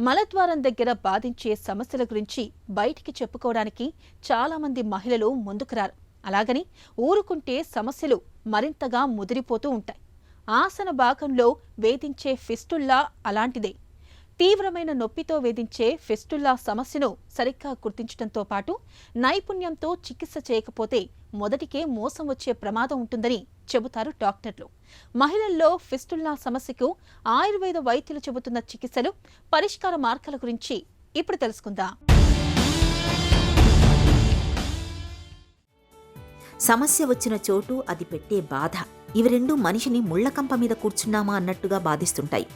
మలద్వారం దగ్గర బాధించే సమస్యల గురించి బయటికి చెప్పుకోవడానికి చాలామంది మహిళలు ముందుకు రారు. అలాగని ఊరుకుంటే సమస్యలు మరింతగా ముదిరిపోతూ ఉంటాయి. ఆసన భాగంలో వేధించే ఫిస్టుల్లా అలాంటిదే. తీవ్రమైన నొప్పితో వేధించే ఫిస్టుల్లా సమస్యను సరిగ్గా గుర్తించడంతో పాటు నైపుణ్యంతో చికిత్స చేయకపోతే మొదటికే మోసం వచ్చే ప్రమాదం ఉంటుందని చెబుతారు డాక్టర్లు. మహిళల్లో ఫిస్టుల్లా సమస్యకు ఆయుర్వేద వైద్యులు చెబుతున్న చికిత్సలు, పరిష్కార మార్గాల గురించి ఇప్పుడు తెలుసుకుందాం. సమస్య వచ్చిన చోటు, అది పెట్టే బాధ, ఇవి రెండు మనిషిని ముళ్లకంప మీద కూర్చున్నామా అన్నట్టుగా బాధిస్తుంటాయి.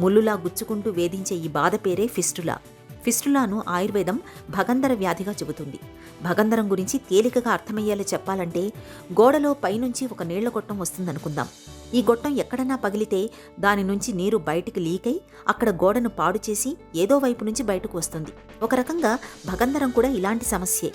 ముల్లులా గుచ్చుకుంటూ వేధించే ఈ బాధ పేరే ఫిస్టులా. ఫిస్టులాను ఆయుర్వేదం భగంధర వ్యాధిగా చెబుతుంది. భగంధరం గురించి తేలికగా అర్థమయ్యేలా చెప్పాలంటే, గోడలో పైనుంచి ఒక నీళ్ల గొట్టం వస్తుందనుకుందాం. ఈ గొట్టం ఎక్కడన్నా పగిలితే దాని నుంచి నీరు బయటికి లీకై అక్కడ గోడను పాడు చేసి ఏదో వైపు నుంచి బయటకు వస్తుంది. ఒక రకంగా భగంధరం కూడా ఇలాంటి సమస్యే.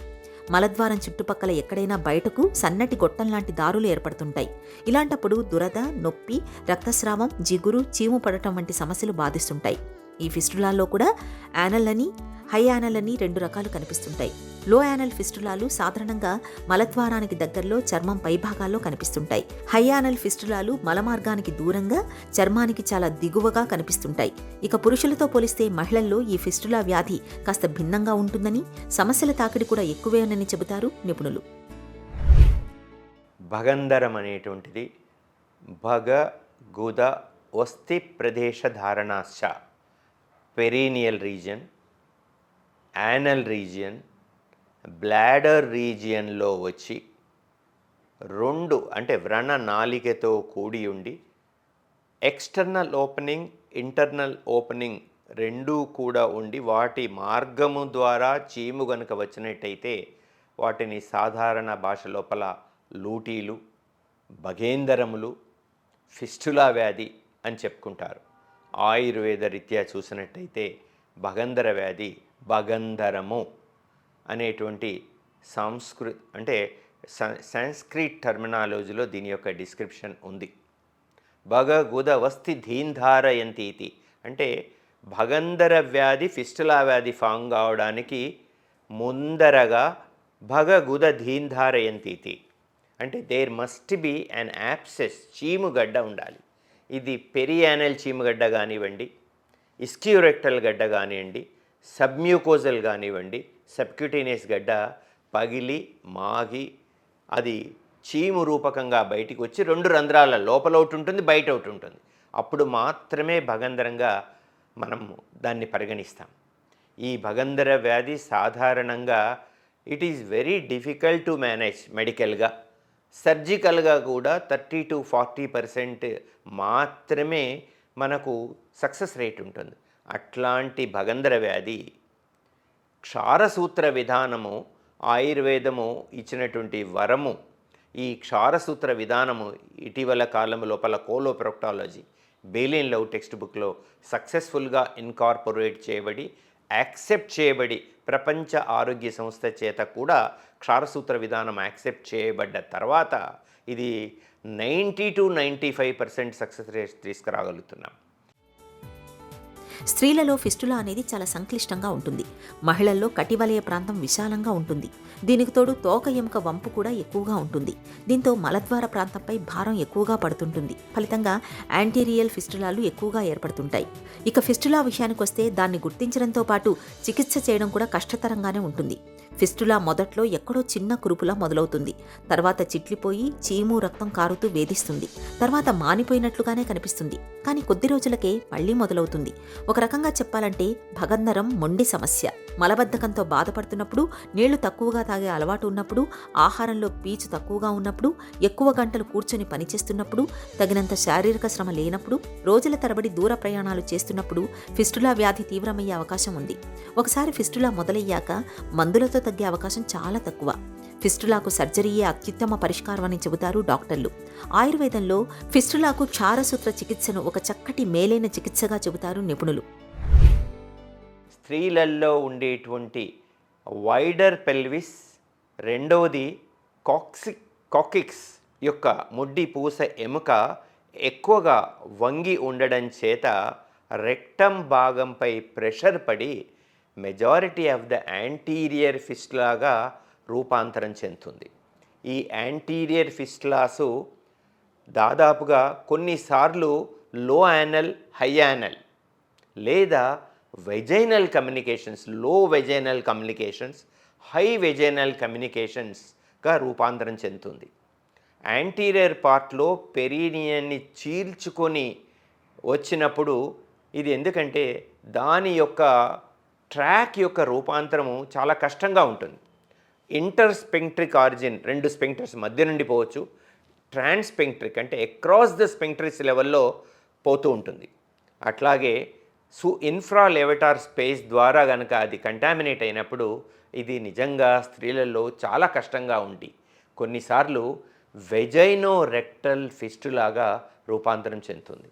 మలద్వారం చుట్టుపక్కల ఎక్కడైనా బయటకు సన్నటి గొట్టంలాంటి దారులు ఏర్పడుతుంటాయి. ఇలాంటప్పుడు దురద, నొప్పి, రక్తస్రావం, జిగురు, చీము పడటం వంటి సమస్యలు బాధిస్తుంటాయి. ఈ ఫిస్టులాల్లో కూడా యానల్ అని, హై యానల్ అని రెండు రకాలు కనిపిస్తుంటాయి. లో యానల్ ఫిస్టులాలు సాధారణంగా మలద్వారానికి దగ్గరలో చర్మం పైభాగాల్లో కనిపిస్తుంటాయి. హై యానల్ ఫిస్టులాలు మలమార్గానికి దూరంగా, చర్మానికి చాలా దిగువగా కనిపిస్తుంటాయి. ఇక పురుషులతో పోలిస్తే మహిళల్లో ఈ ఫిస్టులా వ్యాధి కాస్త భిన్నంగా ఉంటుందని, సమస్యల తాకిడి కూడా ఎక్కువేనని చెబుతారు నిపుణులు. భగంధరం అనేటువంటిది భగ గుద వస్తి ప్రదేశ ధారణాశ్చ, perineal region, anal region, bladder రీజియన్లో వచ్చి రెండు అంటే వ్రణ నాలికతో కూడి ఉండి ఎక్స్టర్నల్ ఓపెనింగ్, ఇంటర్నల్ ఓపెనింగ్ రెండూ కూడా ఉండి వాటి మార్గము ద్వారా చీము గనుక వచ్చినట్టయితే వాటిని సాధారణ భాష లోపల లూటీలు, భగేందరములు, ఫిస్టులా వ్యాధి అని చెప్పుకుంటారు. ఆయుర్వేద రీత్యా చూసినట్టయితే భగంధర వ్యాధి భగంధరము అనేటువంటి సంస్క్రిట్ టర్మినాలజీలో దీని యొక్క డిస్క్రిప్షన్ ఉంది. భగ గుద వస్తి ధీంధారయంతి ఇది అంటే భగంధర వ్యాధి ఫిస్టులా వ్యాధి ఫామ్ కావడానికి ముందరగా భగ గుద ధీంధారయంతి ఇది అంటే there must be an abscess, చీముగడ్డ ఉండాలి. ఇది పెరియానల్ చీముగడ్డ కానివ్వండి, ఇస్క్యూరెక్టల్ గడ్డ కానివ్వండి, సబ్మ్యూకోజల్ కానివ్వండి, సబ్క్యూటేనియస్ గడ్డ పగిలి మాగి అది చీము రూపకంగా బయటికి వచ్చి రెండు రంధ్రాల లోపల ఒకటి ఉంటుంది, బయట ఒకటి ఉంటుంది. అప్పుడు మాత్రమే భగంధరంగా మనం దాన్ని పరిగణిస్తాం. ఈ భగంధర వ్యాధి సాధారణంగా it is very difficult to manage మెడికల్గా. సర్జికల్గా కూడా 30 to 40% మాత్రమే మనకు సక్సెస్ రేట్ ఉంటుంది. అట్లాంటి భగంధర వ్యాధి క్షారసూత్ర విధానము, ఆయుర్వేదము ఇచ్చినటువంటి వరము. ఈ క్షారసూత్ర విధానము ఇటీవల కాలం లోపల కోలోప్రోక్టాలజీ బెయిలిన్ లవ్ టెక్స్ట్ బుక్లో సక్సెస్ఫుల్గా ఇన్కార్పొరేట్ చేయబడి, యాక్సెప్ట్ చేయబడి, ప్రపంచ ఆరోగ్య సంస్థ చేత కూడా క్షారసూత్ర విధానం యాక్సెప్ట్ చేయబడ్డ తర్వాత ఇది 90 to 95% సక్సెస్ రేట్ తీసుకురాగలుగుతున్నాం. స్త్రీలలో ఫిస్టులా అనేది చాలా సంక్లిష్టంగా ఉంటుంది. మహిళల్లో కటివలయ ప్రాంతం విశాలంగా ఉంటుంది. దీనికి తోడు తోక ఎముక వంపు కూడా ఎక్కువగా ఉంటుంది. దీంతో మలద్వార ప్రాంతంపై భారం ఎక్కువగా పడుతుంటుంది. ఫలితంగా యాంటీరియల్ ఫిస్టులాలు ఎక్కువగా ఏర్పడుతుంటాయి. ఇక ఫిస్టులా విషయానికి వస్తే దాన్ని గుర్తించడంతో పాటు చికిత్స చేయడం కూడా కష్టతరంగానే ఉంటుంది. ఫిస్టులా మొదట్లో ఎక్కడో చిన్న కురుపులా మొదలవుతుంది. తర్వాత చిట్లిపోయి చీము, రక్తం కారుతూ వేధిస్తుంది. తర్వాత మానిపోయినట్లుగానే కనిపిస్తుంది. కానీ కొద్ది రోజులకే మళ్లీ మొదలవుతుంది. ఒక రకంగా చెప్పాలంటే భగంధరం మొండి సమస్య. మలబద్ధకంతో బాధపడుతున్నప్పుడు, నీళ్లు తక్కువగా తాగే అలవాటు ఉన్నప్పుడు, ఆహారంలో పీచు తక్కువగా ఉన్నప్పుడు, ఎక్కువ గంటలు కూర్చొని పనిచేస్తున్నప్పుడు, తగినంత శారీరక శ్రమ లేనప్పుడు, రోజుల తరబడి దూర ప్రయాణాలు చేస్తున్నప్పుడు ఫిస్టులా వ్యాధి తీవ్రమయ్యే అవకాశం ఉంది. ఒకసారి ఫిస్టులా మొదలయ్యాక మందులతో తగ్గే అవకాశం చాలా తక్కువ. ఫిస్టులాకు సర్జరీయే అత్యుత్తమ పరిష్కారం అని చెబుతారు డాక్టర్లు. ఆయుర్వేదంలో ఫిస్టులాకు క్షారసూత్ర చికిత్సను ఒక చక్కటి మేలైన చికిత్సగా చెబుతారు నిపుణులు. స్త్రీలలో ఉండేటువంటి వైడర్ పెల్విస్, రెండవది కాకిక్స్ యొక్క ముడ్డి పూస ఎముక ఎక్కువగా వంగి ఉండడం చేత రెక్టమ్ భాగంపై ప్రెషర్ పడి మెజారిటీ ఆఫ్ ద యాంటీరియర్ ఫిస్టులాగా రూపాంతరం చెందుతుంది. ఈ యాంటీరియర్ ఫిస్టులాసు దాదాపుగా కొన్నిసార్లు లో యానల్, హై యానల్ లేదా వెజైనల్ కమ్యూనికేషన్స్, లో వెజైనల్ కమ్యూనికేషన్స్, హై వెజైనల్ కమ్యూనికేషన్స్గా రూపాంతరం చెందుతుంది. యాంటీరియర్ పార్ట్లో పెరీనియన్ని చీల్చుకొని వచ్చినప్పుడు ఇది ఎందుకంటే దాని యొక్క ట్రాక్ యొక్క రూపాంతరము చాలా కష్టంగా ఉంటుంది. ఇంటర్ స్పెంక్ట్రిక్ ఆరిజిన్, 2 స్పెంక్టర్స్ మధ్య నుండి పోవచ్చు. ట్రాన్స్పెంక్ట్రిక్ అంటే అక్రాస్ ద స్పెంక్ట్రిస్ లెవెల్లో పోతూ ఉంటుంది. అట్లాగే ఇన్ఫ్రా లెవిటార్ స్పేస్ ద్వారా కనుక అది కంటామినేట్ అయినప్పుడు ఇది నిజంగా స్త్రీలలో చాలా కష్టంగా ఉండి కొన్నిసార్లు వెజైనో రెక్టల్ ఫిస్టులాగా రూపాంతరం చెందుతుంది.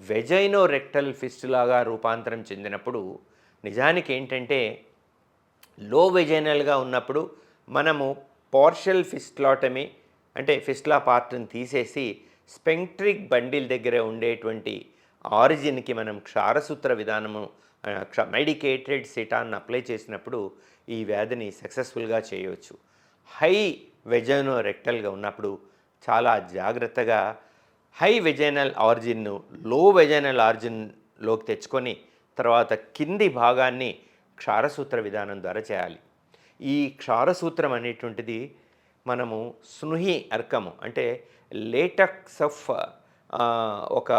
వెజైనో రెక్టల్ ఫిస్టులాగా రూపాంతరం చెందినప్పుడు నిజానికి ఏంటంటే లో వెజైనల్గా ఉన్నప్పుడు మనము పార్షియల్ ఫిస్టులాటమీ అంటే ఫిస్టులా పార్ట్ని తీసేసి స్పెంక్ట్రిక్ బండిల్ దగ్గర ఉండేటువంటి ఆరిజిన్కి మనం క్షారసూత్ర విధానము మెడికేటెడ్ సిటాన్ అప్లై చేసినప్పుడు ఈ వ్యాధిని సక్సెస్ఫుల్గా చేయవచ్చు. హై వెజైనో రెక్టల్గా ఉన్నప్పుడు చాలా జాగ్రత్తగా హై వెజైనల్ ఆరిజిన్ను లో వెజైనల్ ఆరిజిన్లోకి తెచ్చుకొని తర్వాత కింది భాగాన్ని క్షారసూత్ర విధానం ద్వారా చేయాలి. ఈ క్షారసూత్రం అనేటువంటిది మనము స్నుహి అర్కము అంటే లేటక్స్ ఆఫ్ ఒక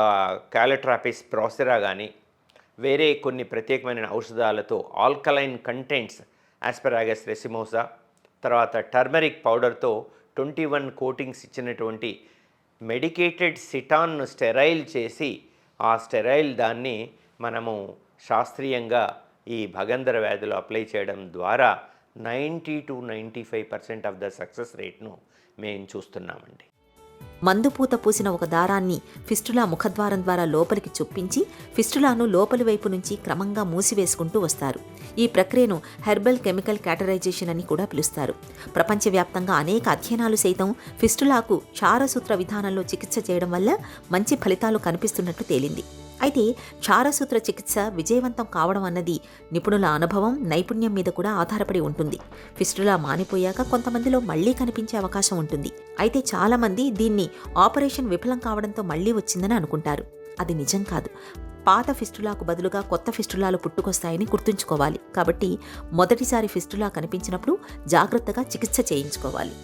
క్యాలట్రాపిస్ ప్రాసెరా కానీ వేరే కొన్ని ప్రత్యేకమైన ఔషధాలతో ఆల్కలైన్ కంటెంట్స్ ఆస్పరాగస్ రెసిమోసా తర్వాత టర్మరిక్ పౌడర్తో 21 కోటింగ్స్ ఇచ్చినటువంటి మెడికేటెడ్ సిటాన్ను స్టెరైల్ చేసి ఆ స్టెరైల్ దాన్ని మనము శాస్త్రీయంగా ఈ భగంధర వ్యాధిలో అప్లై చేయడం ద్వారా 90 to 95% ఆఫ్ ద సక్సెస్ రేట్ను మేము చూస్తున్నామండి. మందుపూత పూసిన ఒక దారాన్ని ఫిస్టులా ముఖద్వారం ద్వారా లోపలికి చొప్పించి ఫిస్టులాను లోపలి వైపు నుంచి క్రమంగా మూసివేసుకుంటూ వస్తారు. ఈ ప్రక్రియను హెర్బల్ కెమికల్ క్యాటరైజేషన్ అని కూడా పిలుస్తారు. ప్రపంచవ్యాప్తంగా అనేక అధ్యయనాలు సైతం ఫిస్టులాకు క్షారసూత్ర విధానంలో చికిత్స చేయడం వల్ల మంచి ఫలితాలు కనిపిస్తున్నట్లు తేలింది. అయితే క్షారసూత్ర చికిత్స విజయవంతం కావడం అన్నది నిపుణుల అనుభవం, నైపుణ్యం మీద కూడా ఆధారపడి ఉంటుంది. ఫిస్టులా మానిపోయాక కొంతమందిలో మళ్లీ కనిపించే అవకాశం ఉంటుంది. అయితే చాలామంది దీన్ని ఆపరేషన్ విఫలం కావడంతో మళ్లీ వచ్చిందని అనుకుంటారు. అది నిజం కాదు. పాత ఫిస్టులాకు బదులుగా కొత్త ఫిస్టులాలు పుట్టుకొస్తాయని గుర్తుంచుకోవాలి. కాబట్టి మొదటిసారి ఫిస్టులా కనిపించినప్పుడు జాగ్రత్తగా చికిత్స చేయించుకోవాలి.